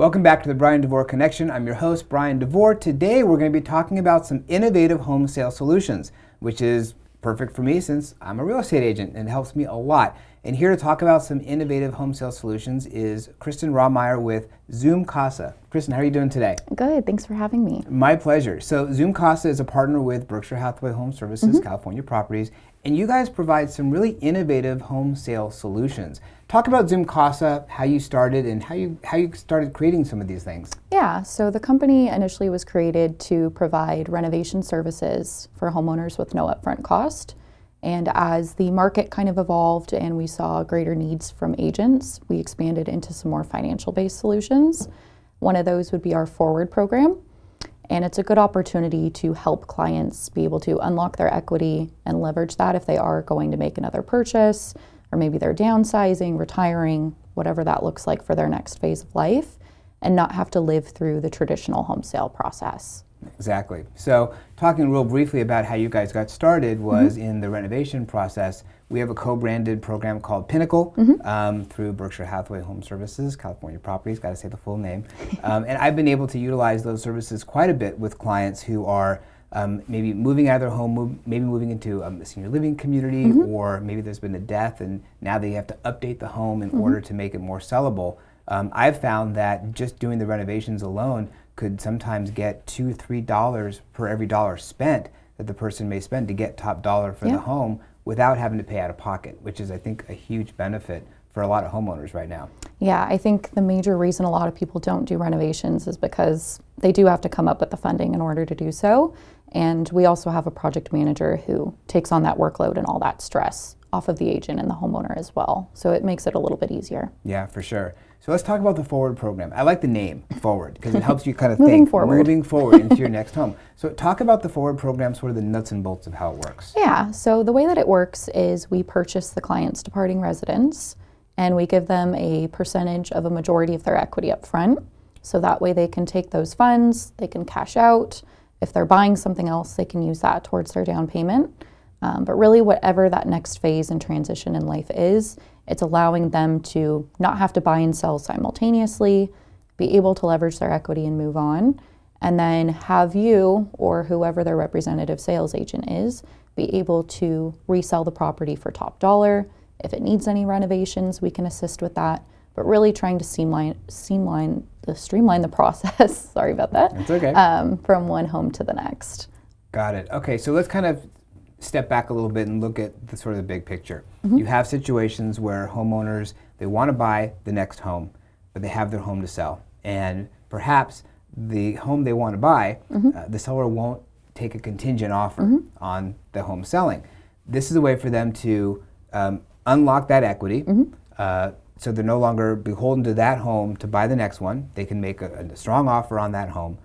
Welcome back to the Bryan Devore Connection. I'm your host, Bryan Devore. Today we're going to be talking about some innovative home sale solutions, which is perfect for me since I'm a real estate agent and it helps me a lot. And here to talk about some innovative home sale solutions is Kristen Rawmeyer with Zoom Casa. Kristen, how are you doing today? Good, thanks for having me. My pleasure. So Zoom Casa is a partner with Berkshire Hathaway HomeServices, California Properties, and you guys provide some really innovative home sale solutions. Talk about Zoom Casa, how you started and how you started creating some of these things. Yeah, so the company initially was created to provide renovation services for homeowners with no upfront cost. And as the market kind of evolved and we saw greater needs from agents, we expanded into some more financial-based solutions. One of those would be our Forward program. And it's a good opportunity to help clients be able to unlock their equity and leverage that if they are going to make another purchase, or maybe they're downsizing, retiring, whatever that looks like for their next phase of life, and not have to live through the traditional home sale process. Exactly. So talking real briefly about how you guys got started was in the renovation process. We have a co-branded program called Pinnacle through Berkshire Hathaway HomeServices, California Properties, got to say the full name. And I've been able to utilize those services quite a bit with clients who are maybe moving out of their home, maybe moving into a senior living community, or maybe there's been a death and now they have to update the home in order to make it more sellable. I've found that just doing the renovations alone could sometimes get $2, $3 per every dollar spent that the person may spend to get top dollar for the home without having to pay out of pocket, which is, I think, a huge benefit for a lot of homeowners right now. Yeah, I think the major reason a lot of people don't do renovations is because they do have to come up with the funding in order to do so. And we also have a project manager who takes on that workload and all that stress off of the agent and the homeowner as well. So it makes it a little bit easier. Yeah, for sure. So let's talk about the Forward program. I like the name, Forward, because it helps you kind of moving moving forward into your next home. So talk about the Forward program, sort of the nuts and bolts of how it works. Yeah, so the way that it works is we purchase the client's departing residence and we give them a percentage of a majority of their equity up front. So that way they can take those funds, they can cash out. If they're buying something else, they can use that towards their down payment. But really, whatever that next phase and transition in life is, it's allowing them to not have to buy and sell simultaneously, be able to leverage their equity and move on, and then have you or whoever their representative sales agent is be able to resell the property for top dollar. If it needs any renovations, we can assist with that. But really trying to streamline the process. Sorry about that. It's okay. From one home to the next. Got it. Okay, so let's kind of step back a little bit and look at the sort of the big picture. You have situations where homeowners, they want to buy the next home, but they have their home to sell. And perhaps the home they want to buy, the seller won't take a contingent offer on the home selling. This is a way for them to unlock that equity, so they're no longer beholden to that home to buy the next one. They can make a strong offer on that home.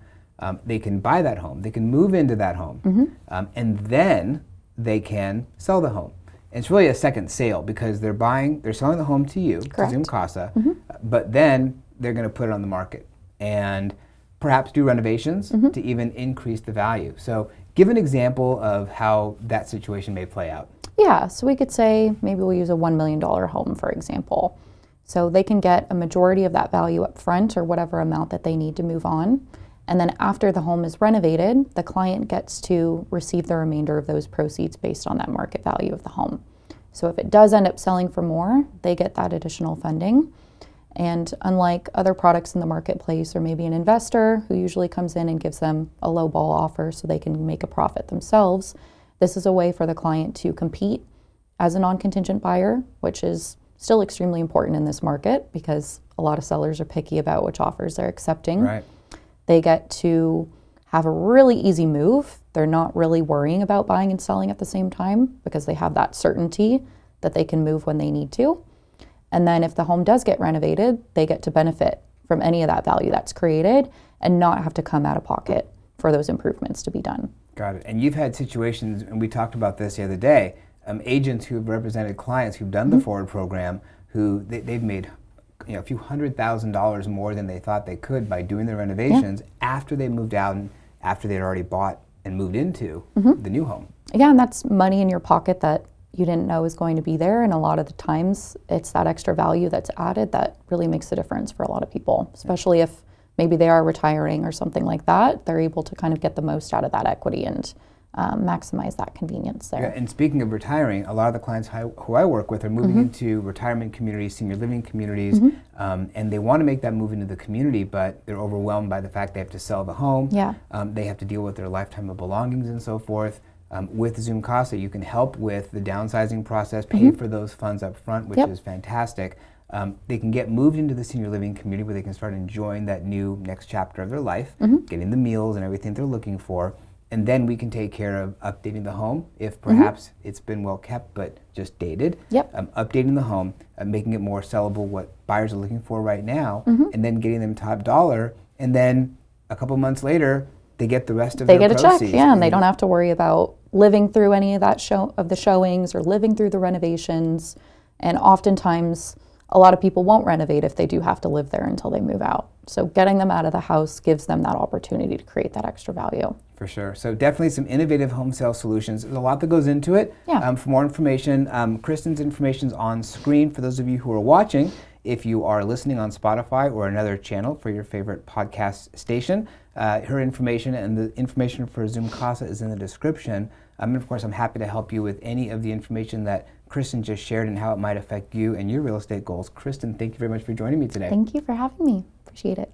They can buy that home. They can move into that home. And then they can sell the home. And it's really a second sale because they're selling the home to you, to Zoom Casa, but then they're going to put it on the market and perhaps do renovations to even increase the value. So give an example of how that situation may play out. Yeah, so we could say maybe we'll use a $1 million home, for example. So they can get a majority of that value up front or whatever amount that they need to move on. And then after the home is renovated, the client gets to receive the remainder of those proceeds based on that market value of the home. So if it does end up selling for more, they get that additional funding. And unlike other products in the marketplace, or maybe an investor who usually comes in and gives them a low ball offer so they can make a profit themselves, this is a way for the client to compete as a non-contingent buyer, which is still extremely important in this market because a lot of sellers are picky about which offers they're accepting. Right. They get to have a really easy move. They're not really worrying about buying and selling at the same time because they have that certainty that they can move when they need to. And then if the home does get renovated, they get to benefit from any of that value that's created and not have to come out of pocket for those improvements to be done. Got it. And you've had situations, and we talked about this the other day, agents who've represented clients who've done the Forward program who they've made a few $100,000 more than they thought they could by doing the renovations after they moved out and after they'd already bought and moved into the new home. Yeah, and that's money in your pocket that you didn't know was going to be there, and a lot of the times it's that extra value that's added that really makes a difference for a lot of people, especially if maybe they are retiring or something like that, they're able to kind of get the most out of that equity and maximize that convenience there. Yeah, and speaking of retiring, a lot of the clients who I work with are moving into retirement communities, senior living communities, and they want to make that move into the community, but they're overwhelmed by the fact they have to sell the home. Yeah. They have to deal with their lifetime of belongings and so forth. With Zoom Casa, you can help with the downsizing process, pay for those funds up front, which is fantastic. They can get moved into the senior living community where they can start enjoying that new next chapter of their life, getting the meals and everything they're looking for. And then we can take care of updating the home if perhaps it's been well kept but just dated. Updating the home, making it more sellable, what buyers are looking for right now, and then getting them top dollar. And then a couple months later, they get the rest of their proceeds. They get a check, and they don't have to worry about living through any of that the showings or living through the renovations. And oftentimes, a lot of people won't renovate if they do have to live there until they move out. So getting them out of the house gives them that opportunity to create that extra value. For sure. So definitely some innovative home sale solutions. There's a lot that goes into it. For more information, Kristen's information is on screen for those of you who are watching. If you are listening on Spotify or another channel for your favorite podcast station, her information and the information for Zoom Casa is in the description. And of course, I'm happy to help you with any of the information that Kristen just shared and how it might affect you and your real estate goals. Kristen, thank you very much for joining me today. Thank you for having me. Appreciate it.